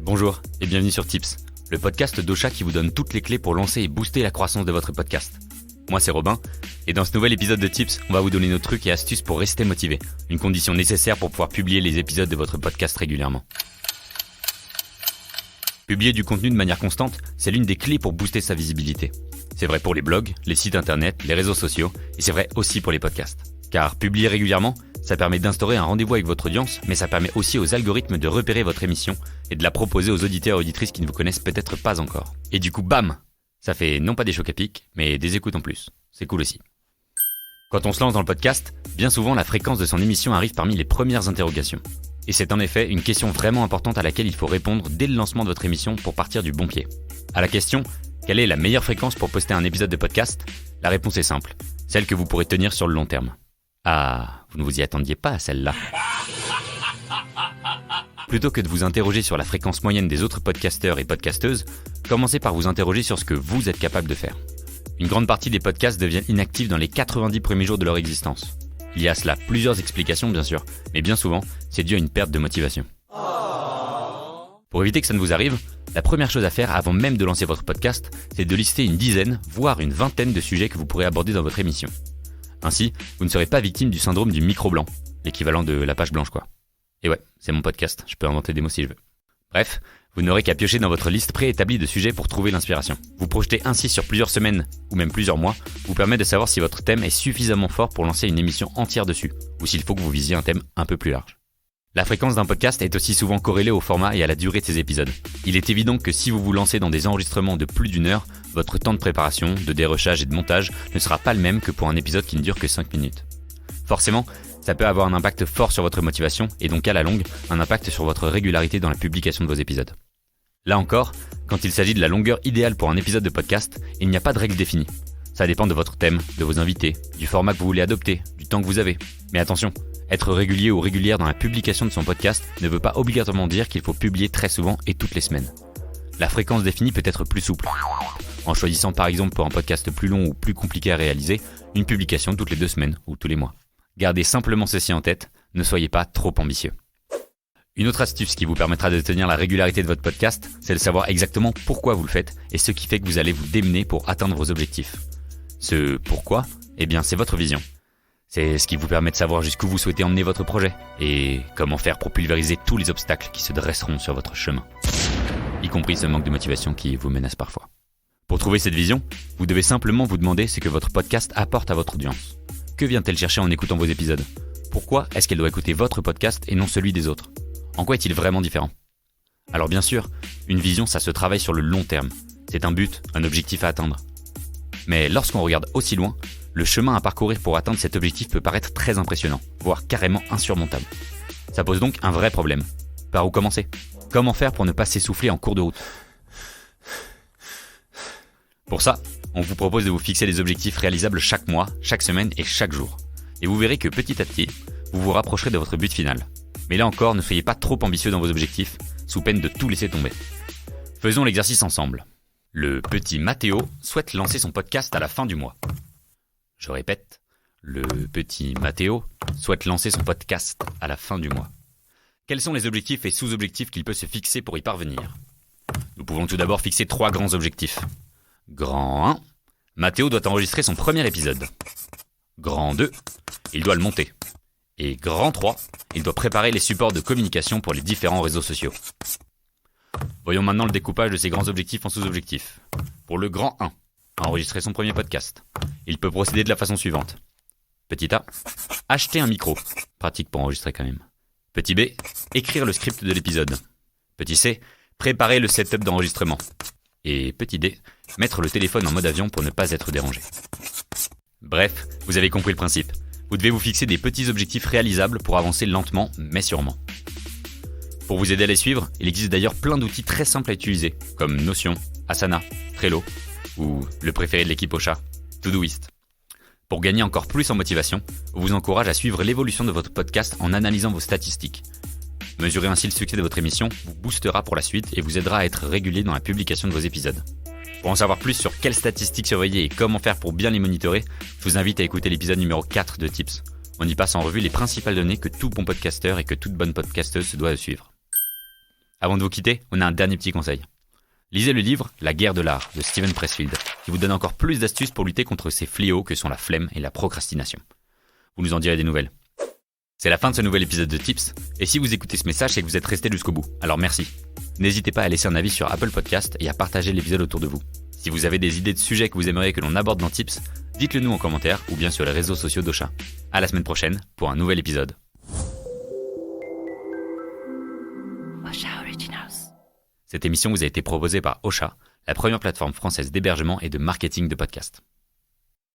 Bonjour et bienvenue sur Tips, le podcast d'Ocha qui vous donne toutes les clés pour lancer et booster la croissance de votre podcast. Moi c'est Robin, et dans ce nouvel épisode de Tips, on va vous donner nos trucs et astuces pour rester motivé, une condition nécessaire pour pouvoir publier les épisodes de votre podcast régulièrement. Publier du contenu de manière constante, c'est l'une des clés pour booster sa visibilité. C'est vrai pour les blogs, les sites internet, les réseaux sociaux, et c'est vrai aussi pour les podcasts. Car publier régulièrement, ça permet d'instaurer un rendez-vous avec votre audience, mais ça permet aussi aux algorithmes de repérer votre émission et de la proposer aux auditeurs et auditrices qui ne vous connaissent peut-être pas encore. Et du coup, bam! Ça fait non pas des chocs à pic, mais des écoutes en plus. C'est cool aussi. Quand on se lance dans le podcast, bien souvent la fréquence de son émission arrive parmi les premières interrogations. Et c'est en effet une question vraiment importante à laquelle il faut répondre dès le lancement de votre émission pour partir du bon pied. À la question, quelle est la meilleure fréquence pour poster un épisode de podcast ? La réponse est simple, celle que vous pourrez tenir sur le long terme. Ah, vous ne vous y attendiez pas à celle-là. Plutôt que de vous interroger sur la fréquence moyenne des autres podcasteurs et podcasteuses, commencez par vous interroger sur ce que vous êtes capable de faire. Une grande partie des podcasts deviennent inactifs dans les 90 premiers jours de leur existence. Il y a à cela plusieurs explications bien sûr, mais bien souvent, c'est dû à une perte de motivation. Pour éviter que ça ne vous arrive, la première chose à faire avant même de lancer votre podcast, c'est de lister une dizaine, voire une vingtaine de sujets que vous pourrez aborder dans votre émission. Ainsi, vous ne serez pas victime du syndrome du micro blanc, l'équivalent de la page blanche quoi. Et ouais, c'est mon podcast, je peux inventer des mots si je veux. Bref, vous n'aurez qu'à piocher dans votre liste préétablie de sujets pour trouver l'inspiration. Vous projeter ainsi sur plusieurs semaines, ou même plusieurs mois, vous permet de savoir si votre thème est suffisamment fort pour lancer une émission entière dessus, ou s'il faut que vous visiez un thème un peu plus large. La fréquence d'un podcast est aussi souvent corrélée au format et à la durée de ses épisodes. Il est évident que si vous vous lancez dans des enregistrements de plus d'1 heure, votre temps de préparation, de dérochage et de montage ne sera pas le même que pour un épisode qui ne dure que 5 minutes. Forcément, ça peut avoir un impact fort sur votre motivation et donc à la longue, un impact sur votre régularité dans la publication de vos épisodes. Là encore, quand il s'agit de la longueur idéale pour un épisode de podcast, il n'y a pas de règle définie. Ça dépend de votre thème, de vos invités, du format que vous voulez adopter, du temps que vous avez. Mais attention, être régulier ou régulière dans la publication de son podcast ne veut pas obligatoirement dire qu'il faut publier très souvent et toutes les semaines. La fréquence définie peut être plus souple. En choisissant par exemple pour un podcast plus long ou plus compliqué à réaliser, une publication toutes les 2 semaines ou tous les mois. Gardez simplement ceci en tête, ne soyez pas trop ambitieux. Une autre astuce qui vous permettra de tenir la régularité de votre podcast, c'est de savoir exactement pourquoi vous le faites et ce qui fait que vous allez vous démener pour atteindre vos objectifs. Ce pourquoi, eh bien c'est votre vision. C'est ce qui vous permet de savoir jusqu'où vous souhaitez emmener votre projet et comment faire pour pulvériser tous les obstacles qui se dresseront sur votre chemin, y compris ce manque de motivation qui vous menace parfois. Pour trouver cette vision, vous devez simplement vous demander ce que votre podcast apporte à votre audience. Que vient-elle chercher en écoutant vos épisodes ? Pourquoi est-ce qu'elle doit écouter votre podcast et non celui des autres ? En quoi est-il vraiment différent ? Alors bien sûr, une vision ça se travaille sur le long terme. C'est un but, un objectif à atteindre. Mais lorsqu'on regarde aussi loin, le chemin à parcourir pour atteindre cet objectif peut paraître très impressionnant, voire carrément insurmontable. Ça pose donc un vrai problème. Par où commencer ? Comment faire pour ne pas s'essouffler en cours de route ? Pour ça, on vous propose de vous fixer des objectifs réalisables chaque mois, chaque semaine et chaque jour. Et vous verrez que petit à petit, vous vous rapprocherez de votre but final. Mais là encore, ne soyez pas trop ambitieux dans vos objectifs, sous peine de tout laisser tomber. Faisons l'exercice ensemble. Le petit Mathéo souhaite lancer son podcast à la fin du mois. Je répète, le petit Mathéo souhaite lancer son podcast à la fin du mois. Quels sont les objectifs et sous-objectifs qu'il peut se fixer pour y parvenir ? Nous pouvons tout d'abord fixer 3 grands objectifs. Grand 1, Mathéo doit enregistrer son premier épisode. Grand 2, il doit le monter. Et grand 3, il doit préparer les supports de communication pour les différents réseaux sociaux. Voyons maintenant le découpage de ces grands objectifs en sous-objectifs. Pour le grand 1, enregistrer son premier podcast. Il peut procéder de la façon suivante. Petit A, acheter un micro. Pratique pour enregistrer quand même. Petit B, écrire le script de l'épisode. Petit C, préparer le setup d'enregistrement. Et petit D, mettre le téléphone en mode avion pour ne pas être dérangé. Bref, vous avez compris le principe. Vous devez vous fixer des petits objectifs réalisables pour avancer lentement mais sûrement. Pour vous aider à les suivre, il existe d'ailleurs plein d'outils très simples à utiliser, comme Notion, Asana, Trello, ou le préféré de l'équipe Ocha, Todoist. Pour gagner encore plus en motivation, on vous encourage à suivre l'évolution de votre podcast en analysant vos statistiques. Mesurer ainsi le succès de votre émission vous boostera pour la suite et vous aidera à être régulier dans la publication de vos épisodes. Pour en savoir plus sur quelles statistiques surveiller et comment faire pour bien les monitorer, je vous invite à écouter l'épisode numéro 4 de Tips. On y passe en revue les principales données que tout bon podcasteur et que toute bonne podcasteuse se doit suivre. Avant de vous quitter, on a un dernier petit conseil. Lisez le livre La guerre de l'art de Steven Pressfield, qui vous donne encore plus d'astuces pour lutter contre ces fléaux que sont la flemme et la procrastination. Vous nous en direz des nouvelles. C'est la fin de ce nouvel épisode de Tips, et si vous écoutez ce message, c'est que vous êtes resté jusqu'au bout, alors merci. N'hésitez pas à laisser un avis sur Apple Podcast et à partager l'épisode autour de vous. Si vous avez des idées de sujets que vous aimeriez que l'on aborde dans Tips, dites-le nous en commentaire ou bien sur les réseaux sociaux d'Ocha. À la semaine prochaine pour un nouvel épisode. Ocha Originals. Cette émission vous a été proposée par Ocha, la première plateforme française d'hébergement et de marketing de podcasts.